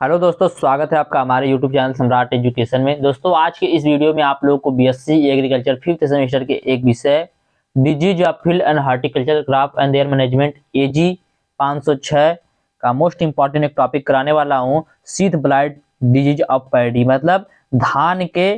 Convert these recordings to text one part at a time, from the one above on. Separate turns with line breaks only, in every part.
Hello दोस्तों, स्वागत है आपका हमारे यूट्यूब चैनल सम्राट एजुकेशन में। दोस्तों, आज के इस वीडियो में आप लोगों को बीएससी एग्रीकल्चर फिफ्थ सेमेस्टर के एक विषय disease of field and horticulture crop and their management AG 506 का मोस्ट इंपॉर्टेंट एक टॉपिक कराने वाला हूं। Sheath blight disease of paddy, मतलब धान के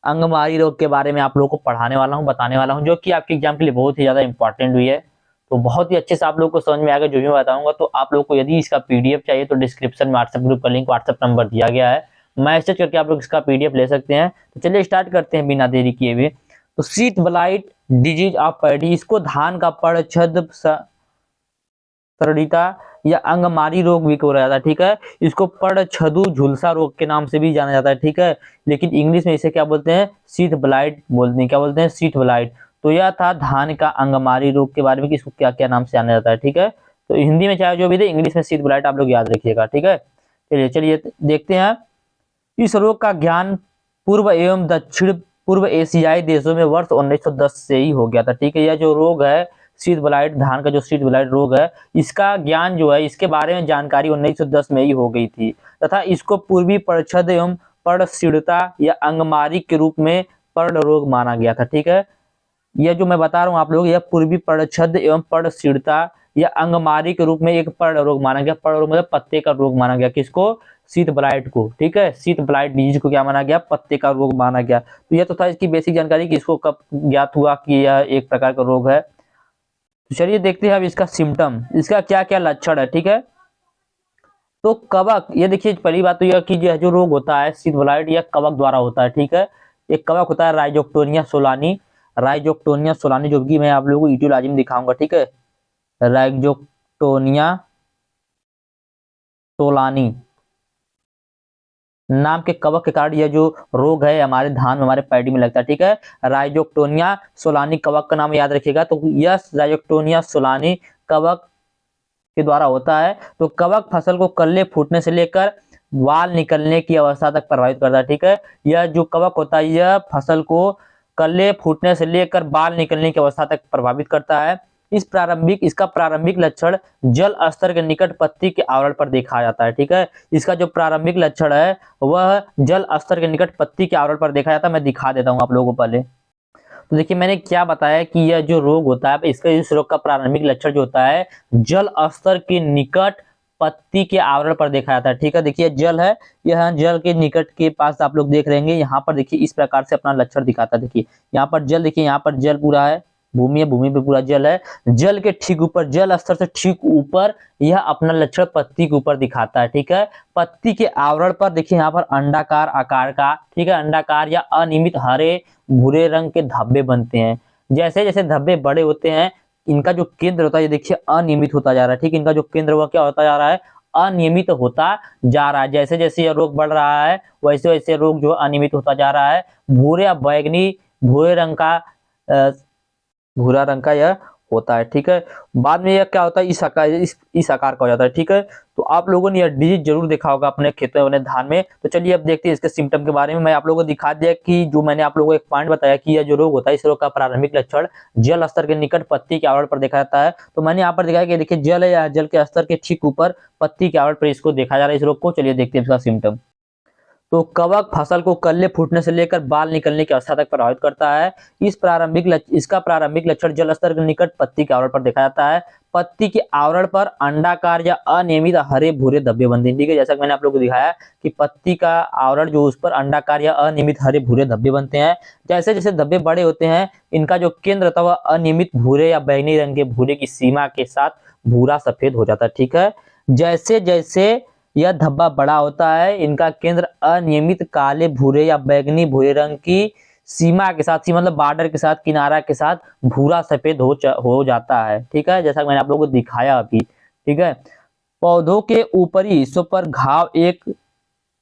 अंगमारी रोग के बारे में आप लोगों को पढ़ाने वाला हूं, बताने वाला हूं, जो कि आपके एग्जाम के लिए बहुत ही ज्यादा इंपॉर्टेंट हुई है। तो बहुत ही अच्छे से आप लोगों को समझ में आएगा जो भी मैं बताऊंगा। तो आप लोगों को यदि इसका पीडीएफ चाहिए तो डिस्क्रिप्शन में व्हाट्सएप ग्रुप का लिंक, व्हाट्सएप नंबर दिया गया है, मैसेज करके आप लोग इसका पीडीएफ ले सकते हैं। तो चलिए स्टार्ट करते हैं बिना देरी किए हुए। तो sheath blight disease of paddy, इसको धान का पड़छद सड़िता या अंगमारी रोग भी कहा जाता है। ठीक है, इसको पड़छदु झुलसा रोग के नाम से भी जाना जाता है। ठीक है, लेकिन इंग्लिश में इसे क्या बोलते हैं? शीथ ब्लाइट बोलते हैं। क्या बोलते हैं? Sheath blight. तो यह था धान का अंगमारी रोग के बारे में कि इसको क्या क्या नाम से जाना जाता है। ठीक है, तो हिंदी में चाहे जो भी दे, इंग्लिश में शीथ ब्लाइट आप लोग याद रखिएगा। ठीक है, चलिए चलिए देखते हैं। इस रोग का ज्ञान पूर्व एवं दक्षिण पूर्व एशियाई देशों में वर्ष 1910 से ही हो गया था। ठीक है, यह जो रोग है शीथ ब्लाइट, धान का जो शीथ ब्लाइट रोग है, इसका ज्ञान जो है, इसके बारे में जानकारी 1910 में ही हो गई थी तथा इसको पूर्वी पड़छद एवं पड़शीड़ता या अंगमारी के रूप में पर्ण रोग माना गया था। ठीक है, यह जो मैं बता रहा हूँ आप लोग, यह पूर्वी पड़छद एवं पड़शीड़ता या अंगमारी के रूप में एक पर्ण रोग माना गया। पर्ण रोग मतलब पत्ते का रोग माना गया। किसको? शीथ ब्लाइट को। ठीक है, शीथ ब्लाइट डिजीज को क्या माना गया? पत्ते का रोग माना गया। तो यह तो था इसकी बेसिक जानकारी कि इसको कब ज्ञात हुआ कि यह एक प्रकार का रोग है। तो चलिए देखते हैं अब इसका सिम्टम, इसका क्या क्या लक्षण है। ठीक है, तो कवक, ये देखिए पहली बात तो यह कि यह जो रोग होता है शीथ ब्लाइट, यह कवक द्वारा होता है। ठीक है, एक कवक होता है राइजोक्टोनिया सोलानी। राइजोक्टोनिया सोलानी जो कि मैं आप लोगों को यूट्यूब में दिखाऊंगा। ठीक है, राइजोक्टोनिया सोलानी नाम के कवक के कारण यह जो रोग है हमारे धान में, हमारे पैडी में लगता है। ठीक है, राइजोक्टोनिया सोलानी कवक का नाम याद रखिएगा। तो यह राइजोक्टोनिया सोलानी कवक के द्वारा होता है। तो कवक फसल को कल्ले फूटने से लेकर बाल निकलने की अवस्था तक प्रभावित करता है। ठीक है, यह जो कवक होता है यह फसल को कल्ले फूटने से लेकर बाल निकलने की अवस्था तक प्रभावित करता है। इसका प्रारंभिक लक्षण जल स्तर के निकट पत्ती के आवरण पर देखा जाता है। ठीक है, इसका जो प्रारंभिक लक्षण है वह जल स्तर के निकट पत्ती के आवरण पर देखा जाता है। मैं दिखा देता हूं आप लोगों को पहले। तो देखिए मैंने क्या बताया कि यह जो रोग होता है, इसका इस रोग का प्रारंभिक लक्षण जो होता है जल स्तर के निकट पत्ती के आवरण पर देखा जाता है। ठीक है, देखिए जल है, यह जल के निकट के पास आप लोग देख रहे हैं। यहाँ पर देखिए इस प्रकार से अपना लक्षण दिखाता है। देखिए यहाँ पर जल, देखिए यहाँ पर जल पूरा है, भूमि है, भूमि पे पूरा जल है। जल के ठीक ऊपर, जल स्तर से ठीक ऊपर यह अपना लक्षण पत्ती के ऊपर दिखाता है। ठीक है, पत्ती के आवरण पर देखिए यहाँ पर अंडाकार आकार का, ठीक है, अंडाकार या अनियमित हरे भूरे रंग के धब्बे बनते हैं। जैसे जैसे धब्बे बड़े होते हैं, इनका जो केंद्र होता है ये देखिए अनियमित होता जा रहा है। ठीक है, इनका जो केंद्र वह क्या होता जा रहा है? अनियमित होता जा रहा है। जैसे जैसे यह रोग बढ़ रहा है वैसे वैसे रोग जो अनियमित होता जा रहा है। भूरे या बैगनी भूरे रंग का भूरा रंग का यह होता है। ठीक है, बाद में यह क्या होता है? इस आकार का हो जाता है। ठीक है, तो आप लोगों ने यह डिजीज जरूर देखा होगा अपने खेतों में, अपने धान में। तो चलिए अब देखते हैं इसके सिम्टम के बारे में। मैं आप लोगों को दिखा दिया कि जो मैंने आप लोगों को एक पॉइंट बताया कि यह जो रोग होता है इस रोग का प्रारंभिक लक्षण जल स्तर के निकट पत्ती के आवरण पर देखा जाता है। तो मैंने यहाँ पर दिखाया कि देखिए जल है, या जल के स्तर के ठीक ऊपर पत्ती के आवरण पर इसको देखा जा रहा है, इस रोग को। चलिए देखते हैं इसका सिम्टम। तो कवक फसल को कल्ले फूटने से लेकर बाल निकलने की अवस्था तक प्रभावित करता है। इसका प्रारंभिक लक्षण जल स्तर के निकट पत्ती के आवरण पर देखा जाता है। पत्ती के आवरण पर अंडाकार या अनियमित हरे भूरे धब्बे बनते हैं। ठीक है, जैसा कि मैंने आप लोगों को दिखाया कि पत्ती का आवरण जो उस पर अंडाकार या अनियमित हरे भूरे धब्बे बनते हैं। जैसे जैसे धब्बे बड़े होते हैं, इनका जो केंद्र था वह अनियमित भूरे या बैंगनी रंग के भूरे की सीमा के साथ भूरा सफेद हो जाता है। ठीक है, जैसे जैसे यह धब्बा बड़ा होता है, इनका केंद्र अनियमित काले भूरे या बैगनी भूरे रंग की सीमा के साथ, मतलब बॉर्डर के साथ, किनारा के साथ भूरा सफेद हो जाता है। ठीक है, जैसा मैंने आप लोगों को दिखाया अभी। ठीक है, पौधों के ऊपरी हिस्सों पर घाव एक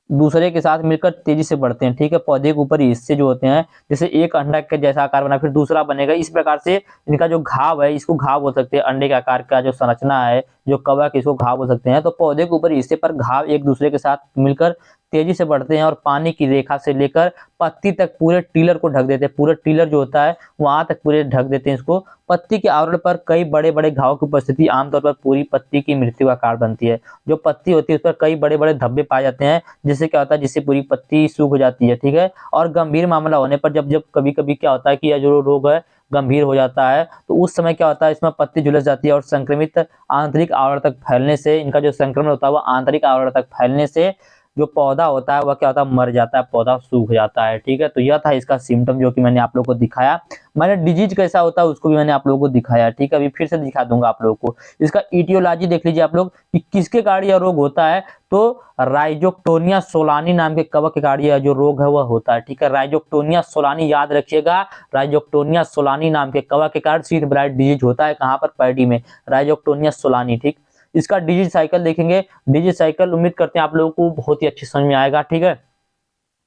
दूसरे के साथ मिलकर तेजी से बढ़ते हैं। ठीक है, पौधे के ऊपर हिस्से जो होते हैं, जैसे एक अंडा के जैसा आकार बना फिर दूसरा बनेगा, इस प्रकार से इनका जो घाव है, इसको घाव बोल सकते हैं। अंडे के आकार का जो संरचना है, जो कवक, इसको घाव बोल सकते हैं। तो पौधे के ऊपर हिस्से पर घाव एक दूसरे के साथ मिलकर तेजी से बढ़ते हैं और पानी की रेखा से लेकर पत्ती तक पूरे टीलर को ढक देते हैं। पूरे टीलर जो होता है वहां तक पूरे ढक देते हैं इसको। पत्ती के आवरण पर कई बड़े बड़े घाव की उपस्थिति आमतौर पर पूरी पत्ती की मृत्यु का कारण बनती है। जो पत्ती होती है उस पर कई बड़े बड़े धब्बे पाए जाते हैं, जिससे क्या होता है, जिससे पूरी पत्ती सूख जाती है, ठीक है। और गंभीर मामला होने पर जब जब कभी कभी क्या होता है कि यह जो रोग है गंभीर हो जाता है, तो उस समय क्या होता है, इसमें पत्ती झुलस जाती है और संक्रमित आंतरिक आवरण तक फैलने से, इनका जो संक्रमण होता है वो आंतरिक आवरण तक फैलने से जो पौधा होता है वह क्या होता है, मर जाता है, पौधा सूख जाता है, ठीक है। तो यह था इसका सिम्टम जो कि मैंने आप लोगों को दिखाया। मैंने डिजीज कैसा होता है उसको भी मैंने आप लोगों को दिखाया, ठीक है। अभी फिर से दिखा दूंगा आप लोगों को। इसका इटियोलॉजी देख लीजिए आप लोग कि किसके कारण यह रोग होता है, तो राइजोक्टोनिया सोलानी नाम के कवक के कारण यह जो रोग है वह होता है, ठीक है। राइजोक्टोनिया सोलानी याद रखिएगा, राइजोक्टोनिया सोलानी नाम के कवक के कारण सीड ब्लाइट डिजीज होता है। कहाँ पर, पैडी में, राइजोक्टोनिया सोलानी, ठीक। इसका डिजीज साइकिल देखेंगे। डिजीज साइकिल उम्मीद करते हैं आप लोगों को बहुत ही अच्छी समझ में आएगा, ठीक है।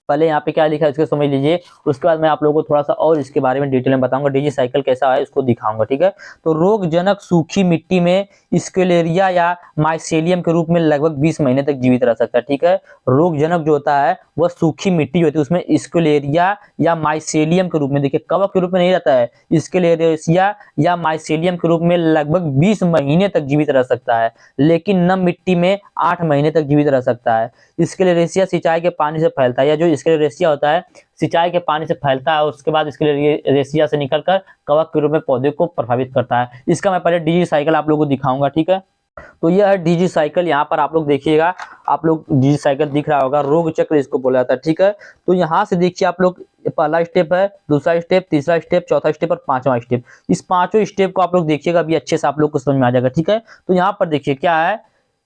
पहले यहाँ पे क्या लिखा है इसको समझ लीजिए, उसके बाद मैं आप लोगों को थोड़ा सा और इसके बारे में डिटेल में बताऊंगा, डिजीज साइकिल कैसा है इसको दिखाऊंगा, ठीक है। तो रोगजनक सूखी मिट्टी में स्केलेरिया या माइसेलियम के रूप में लगभग 20 महीने तक जीवित रह सकता है, ठीक है। रोगजनक जो होता है वह सूखी मिट्टी होती है, उसमें स्केलेरिया या माइसेलियम के रूप में, देखिए कवक के रूप में नहीं रहता है, स्केलेरिया या माइसेलियम के रूप में लगभग 20 महीने तक जीवित रह सकता है, लेकिन नम मिट्टी में 8 महीने तक जीवित रह सकता है। स्क्लेरेसिया सिंचाई के पानी से फैलता है, या जो स्क्लेरेसिया होता है सिंचाई के पानी से फैलता है, उसके बाद स्क्लेरेसिया से निकलकर कवक के रूप में पौधे को प्रभावित करता है। इसका मैं पहले डिजीज साइकिल आप लोगों को दिखाऊंगा, ठीक है। तो यह है डिजीज साइकिल। यहाँ पर आप लोग देखिएगा, आप लोग डिजीज साइकिल दिख रहा होगा, रोग चक्र इसको बोला जाता है, ठीक है। तो यहाँ से देखिए आप लोग, पहला स्टेप है, दूसरा स्टेप, तीसरा स्टेप, चौथा स्टेप और पांचवा स्टेप। इस पांचों स्टेप को आप लोग देखिएगा, अभी अच्छे से आप लोग को समझ में आ जाएगा, ठीक है। तो यहाँ पर देखिए क्या है,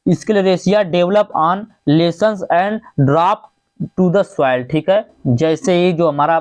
sclerotia develop on lesions and drop to the soil, ठीक है। जैसे ही जो हमारा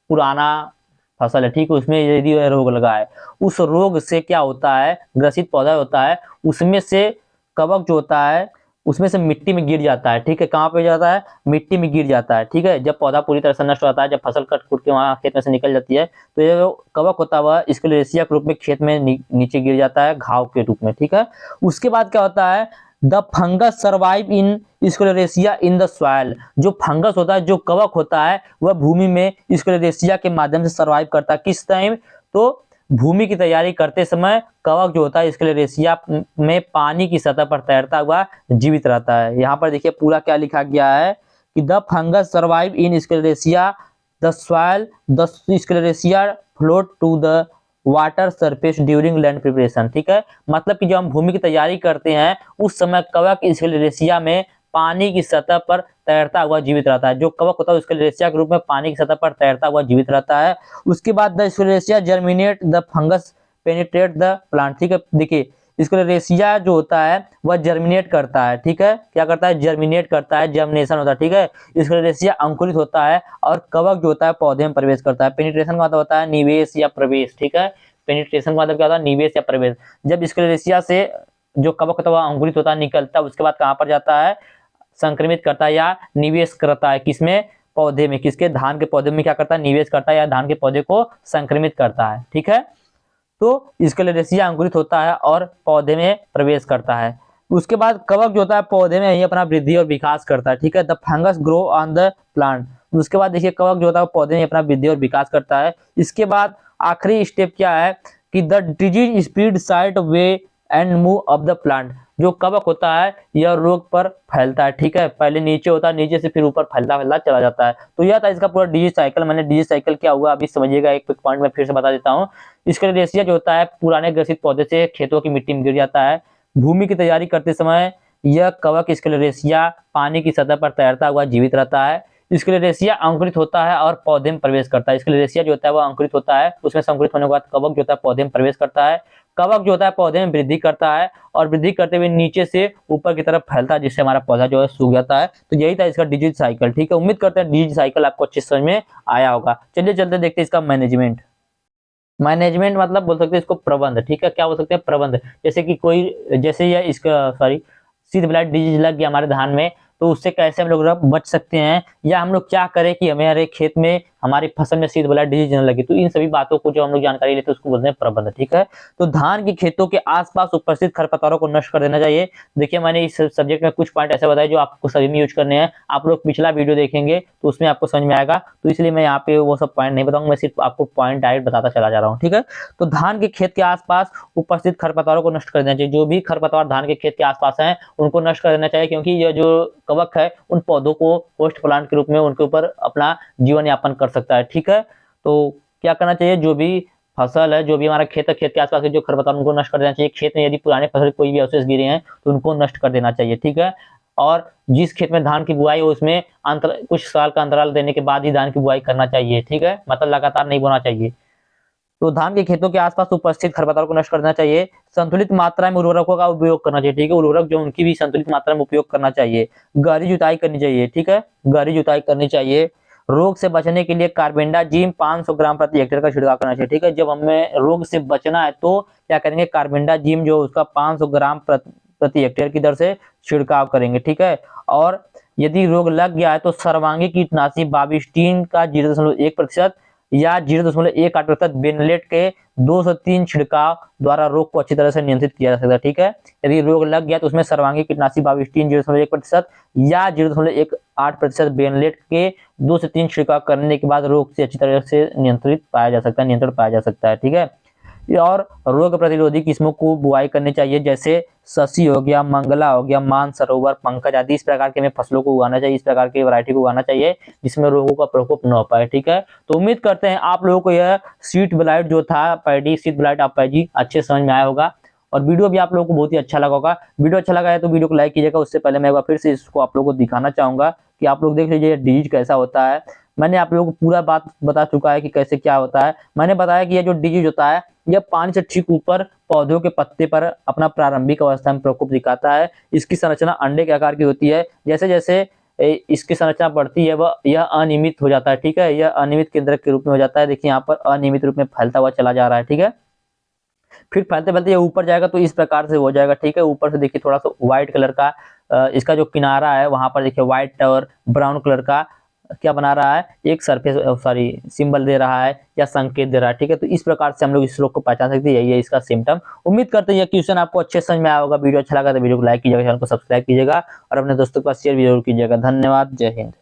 पुराना फसल है, ठीक है, उसमें यदि रोग लगा है, उस रोग से क्या होता है, ग्रसित पौधा होता है, उसमें से कवक जो होता है उसमें से मिट्टी में गिर जाता है, ठीक है। कहाँ पे जाता है, मिट्टी में गिर जाता है, ठीक है। जब पौधा पूरी तरह से नष्ट हो जाता है, जब फसल कट कुट के वहां खेत में से निकल जाती है, तो ये जो कवक होता है वह स्क्लेरेसिया के रूप में खेत में नीचे गिर जाता है, घाव के रूप में, ठीक है। उसके बाद क्या होता है, the fungus survive in sclerotia in the soil. जो फंगस होता है, जो कवक होता है, वह भूमि में स्क्लेरेसिया के माध्यम से सर्वाइव करता है। किस टाइम, तो भूमि की तैयारी करते समय कवक जो होता है स्क्लेरेसिया में पानी की सतह पर तैरता हुआ जीवित रहता है। यहाँ पर देखिए पूरा क्या लिखा गया है कि the fungus survive in sclerotia the soil, the sclerotia float to the water surface during land preparation, ठीक है। मतलब कि जब हम भूमि की तैयारी करते हैं उस समय कवक स्क्लेरेसिया में पानी की सतह पर तैरता हुआ जीवित रहता है। जो कवक होता है स्क्लेरेसिया के रूप में पानी की सतह पर तैरता हुआ जीवित रहता है। उसके बाद the sclerotia germinate the fungus penetrate the plant, ठीक है। देखिए स्क्लेरेसिया जो होता है वह जर्मिनेट करता है, ठीक है। क्या करता है, जर्मिनेट करता है, जर्मिनेशन होता है, ठीक है। स्क्लेरेसिया अंकुरित होता है और कवक जो होता है पौधे में प्रवेश करता है। पेनिट्रेशन का मतलब होता है निवेश या प्रवेश, ठीक है। पेनिट्रेशन का मतलब क्या होता है, निवेश या प्रवेश। जब स्क्लेरेसिया से जो कवक होता है वह अंकुरित होता है, निकलता है, उसके बाद कहाँ पर जाता है, संक्रमित करता है या निवेश करता है, किसमें, पौधे में, किसके, धान के पौधे में क्या करता है, निवेश करता है या धान के पौधे को संक्रमित करता है, ठीक है। तो स्क्लेरेसिया अंकुरित होता है और पौधे में प्रवेश करता है। उसके बाद कवक जो होता है पौधे में ही अपना वृद्धि और विकास करता है, ठीक है। The fungus grow on the plant. उसके बाद देखिए कवक जो होता है पौधे में अपना वृद्धि और विकास करता है। इसके बाद आखिरी स्टेप क्या है कि the disease spread side way and move of the plant. जो कवक होता है यह रोग पर फैलता है, ठीक है। पहले नीचे होता है, नीचे से फिर ऊपर फैलता फैलता चला जाता है। तो यह था इसका पूरा डिजीज साइकिल। मैंने डिजीज साइकिल क्या हुआ अभी समझिएगा, एक पॉइंट में फिर से बता देता हूँ। स्क्लेरेसिया जो होता है पुराने ग्रसित पौधे से खेतों की मिट्टी में गिर जाता है। भूमि की तैयारी करते समय यह कवक स्क्लेरेसिया पानी की सतह पर तैरता हुआ जीवित रहता है। स्क्लेरेसिया अंकुरित होता है और पौधे में प्रवेश करता है। स्क्लेरेसिया जो होता है वह अंकुरित होता है, उसमें संकुरित होने के बाद कवक जो होता है पौधे में प्रवेश करता है। कवक जो होता है पौधे में वृद्धि करता है और वृद्धि करते हुए नीचे से ऊपर की तरफ फैलता है, जिससे हमारा पौधा जो है सूख जाता है। तो यही था इसका डिजीज साइकिल, ठीक है। उम्मीद करते हैं डिजीज साइकिल आपको अच्छे समझ में आया होगा। चलिए चलते देखते हैं इसका मैनेजमेंट। मैनेजमेंट मतलब बोल सकते हैं इसको प्रबंध, ठीक है। क्या बोल सकते हैं, प्रबंध। जैसे कि कोई, जैसे यह इसका सीड ब्लाइट डिजीज लग गया हमारे धान में, तो उससे कैसे हम लोग बच सकते हैं, या हम लोग क्या करें कि हमारे खेत में हमारी फसल में शीत ब्लाइट डिजीज नहीं लगी। तो इन सभी बातों को जो हम लोग जानकारी लेते हैं उसको बोलते हैं प्रबंध। ठीक है, तो धान की खेतों के आसपास उपस्थित खरपतवारों को नष्ट कर देना चाहिए। देखिए मैंने इस सब्जेक्ट में कुछ पॉइंट ऐसे बताए जो आपको सभी में यूज करने हैं। आप लोग पिछला वीडियो देखेंगे तो उसमें आपको समझ में आएगा, तो इसलिए मैं यहाँ पे वो सब पॉइंट नहीं बताऊंगा, मैं सिर्फ आपको पॉइंट डायरेक्ट बताता चला जा रहा हूँ। ठीक है, तो धान के खेत के आसपास उपस्थित खरपतवारों को नष्ट कर देना चाहिए। जो भी खरपतवार धान के खेत के आसपास हैं उनको नष्ट कर देना चाहिए, क्योंकि यह जो कवक है उन पौधों को होस्ट प्लांट के रूप में उनके ऊपर अपना जीवन यापन कर सकता है। ठीक है, तो क्या करना चाहिए, जो भी फसल है, जो भी हमारा खेत है, खेत के आसपास के जो खरपतवार उनको नष्ट कर देना चाहिए। खेत में यदि पुराने फसल कोई भी अवशेष गिरे हैं तो उनको नष्ट कर देना चाहिए। ठीक है, और जिस खेत में धान की बुआई हो उसमें कुछ साल का अंतराल देने के बाद ही धान की बुआई करना चाहिए। ठीक है, मतलब लगातार नहीं बोना चाहिए। तो धान के खेतों के आसपास उपस्थित खरपतवार को नष्ट करना चाहिए। संतुलित मात्रा में उर्वरकों का उपयोग करना चाहिए। ठीक है, उर्वरक जो उनकी भी संतुलित मात्रा में उपयोग करना चाहिए। गहरी जुताई करनी चाहिए। ठीक है, गहरी जुताई करनी चाहिए। रोग से बचने के लिए कार्बेंडाजिम 500 ग्राम प्रति हेक्टेयर का छिड़काव करना चाहिए। ठीक है, जब हमें रोग से बचना है तो क्या करेंगे, कार्बेंडाजिम जो उसका 500 ग्राम प्रति हेक्टेयर की दर से छिड़काव करेंगे। ठीक है, और यदि रोग लग गया है तो सर्वांगी कीटनाशी बाविस्टीन का 0.1% या 0.18% बेनलेट के 2 से 3 छिड़काव द्वारा रोग को अच्छी तरह से नियंत्रित किया जा सकता है। ठीक है, यदि रोग लग गया तो उसमें सर्वांगी कीटनाशी बाविस्टीन 0.1% या 0.18% बेनलेट के 2 से 3 छिड़काव करने के बाद रोग से अच्छी तरह से नियंत्रण पाया जा सकता है। ठीक है, और रोग प्रतिरोधी किस्मों को बुआई करनी चाहिए, जैसे शशि हो गया, मंगला हो गया, मानसरोवर, पंकज आदि। इस प्रकार के हमें फसलों को उगाना चाहिए, इस प्रकार की वैरायटी को उगाना चाहिए जिसमें रोगों का प्रकोप न हो पाए। ठीक है, तो उम्मीद करते हैं आप लोगों को यह शीट ब्लाइट जो था पैडी शीट ब्लाइट आप पैडी अच्छे समझ में आया होगा, और वीडियो भी आप लोगों को बहुत ही अच्छा लगा होगा। वीडियो अच्छा लगा है तो वीडियो को लाइक कीजिएगा। उससे पहले मैं एक बार फिर से इसको आप लोगों को दिखाना चाहूंगा कि आप लोग देख लीजिए डिजीज कैसा होता है। मैंने आप लोगों को पूरा बात बता चुका है कि कैसे क्या होता है। मैंने बताया कि यह जो डिजीज होता है यह पानी से ठीक ऊपर पौधों के पत्ते पर अपना प्रारंभिक अवस्था में प्रकोप दिखाता है। इसकी संरचना अंडे के आकार की होती है। जैसे जैसे इसकी संरचना बढ़ती है वह यह अनियमित हो जाता है। ठीक है, यह अनियमित केंद्रक के रूप में हो जाता है। देखिए यहाँ पर अनियमित रूप में फैलता हुआ चला जा रहा है। ठीक है, फिर फैलते फैलते ये ऊपर जाएगा तो इस प्रकार से हो जाएगा। ठीक है, ऊपर से देखिए थोड़ा सा व्हाइट कलर का इसका जो किनारा है वहां पर देखिए व्हाइट और ब्राउन कलर का क्या बना रहा है, एक सरफेस सिंबल दे रहा है या संकेत दे रहा है। ठीक है, तो इस प्रकार से हम लोग इस रोग को पहचान सकते हैं। यही है इसका सिम्टम। उम्मीद करते हैं ये क्वेश्चन आपको अच्छे समझ में आया होगा। वीडियो अच्छा लगा तो वीडियो को लाइक कीजिएगा, चैनल को सब्सक्राइब कीजिएगा और अपने दोस्तों के पास शेयर भी जरूर कीजिएगा। धन्यवाद, जय हिंद।